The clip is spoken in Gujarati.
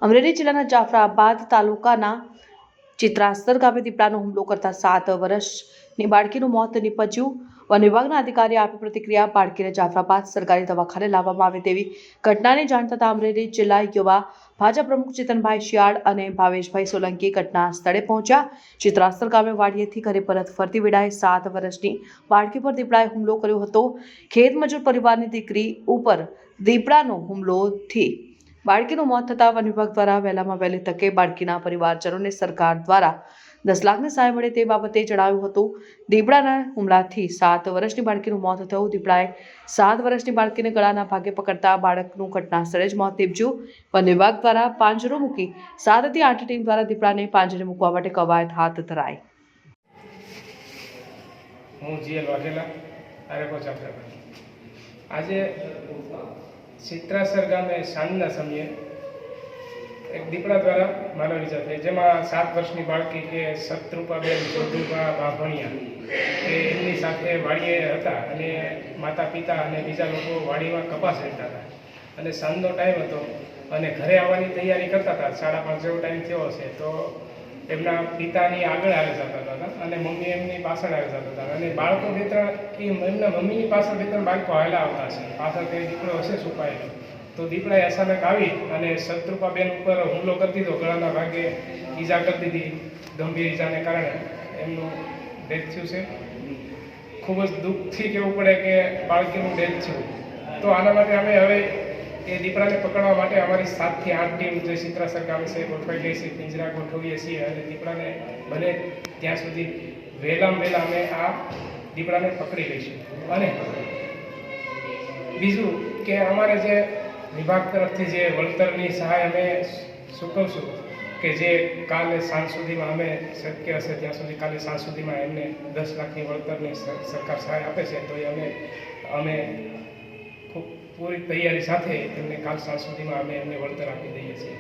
અમરેલી જિલ્લાના જાફરાબાદ તાલુકાના ચિત્રાસ્તર ગામે દીપડાનો હુમલો કરતા 7 વર્ષની બાળકીનું મોત નીપજ્યું। વન વિભાગના અધિકારીએ આપી પ્રતિક્રિયા। બાળકીને જાફરાબાદ સરકારી દવાખાને લાવવામાં આવે તેવી ઘટનાની જાણ થતાં અમરેલી જિલ્લા યુવા ભાજપ પ્રમુખ ચેતનભાઈ શિયાળ અને ભાવેશભાઈ સોલંકી ઘટના સ્થળે પહોંચ્યા। ચિત્રાસ્તર ગામે વાડીએથી ઘરે પરત ફરતી વેળાએ 7 વર્ષની બાળકી પર દીપડાએ હુમલો કર્યો હતો। ખેતમજૂર પરિવારની દીકરી ઉપર દીપડાનો હુમલોથી બાળકીનું મોત થતાં વન વિભાગ દ્વારા વહેલામાં વહેલી તકે બાળકીના પરિવારજનોને સરકાર દ્વારા 10 લાખની સહાય મળે તે બાબતે જણાવ્યું હતું। દીપડાના હુમલાથી 7 વર્ષની બાળકીનું મોત થયું। દીપડાએ 7 વર્ષની બાળકીને ગળાના ભાગે પકડતા બાળકનું ઘટના સ્થળે જ મોત નીપજ્યું। વન વિભાગ દ્વારા પાંજરો મૂકી 7 થી 8 ટીમ દ્વારા દીપડાને પાંજરે મૂકવા માટે કવાયત હાથ ધરાઈ। હું જીએલ વાઘેલા આરેકો જાફરાબાદ। આજે ચિત્રાસર ગામે સાંજના સમયે એક દીપડા દ્વારા માનવ ઈજા થઈ, જેમાં 7 વર્ષની બાળકી કે શત્રુપાબેન જોધુભા બાભણિયા કે એમની સાથે વાડીએ હતા અને માતા પિતા અને બીજા લોકો વાડીમાં કપાસ રહેતા હતા અને સાંજનો ટાઈમ હતો અને ઘરે આવવાની તૈયારી કરતા હતા। 5:30 જેવો ટાઈમ થયો હશે તો એમના પિતાની આગળ આવી જતા હતા અને મમ્મી એમની પાછળ આવી જતા હતા અને બાળકો બે ત્રણ એમના મમ્મીની પાછળ બે ત્રણ બાળકો હાલા આવતા હશે, પાછળ તે દીકરો હશે છુપાયેલો। તો દીપડાએ અચાનક આવી અને શત્રુપાબેન ઉપર હુમલો કરી દીધો, ગળાના ભાગે ઈજા કરી દીધી। ગંભીર ઈજાને કારણે એમનું ડેથ થયું છે। ખૂબ જ દુઃખથી કહેવું પડે કે બાળકીનું ડેથ થયું। તો આના માટે અમે હવે એ દીપડાને પકડવા માટે અમારી 7 થી 8 ટીમ જે ચિત્રાસર ગામે છે ગોઠવાઈ ગઈ છે, પિંજરા ગોઠવીએ છીએ અને દીપડાને બને ત્યાં સુધી વહેલામાં વહેલા અમે આ દીપડાને પકડી લઈશું। અને બીજું કે અમારે જે વિભાગ તરફથી જે વળતરની સહાય અમે ચૂકવશું કે જે કાલે સાંજ સુધીમાં અમે શક્ય હશે ત્યાં સુધી કાલે સાંજ સુધીમાં એમને 10 લાખની વળતરની સરકાર સહાય આપે છે, તો એ અમે ખૂબ પૂરી તૈયારી સાથે એમને કાલ સાંજ સુધીમાં અમે એમને વળતર આપી દઈએ છીએ।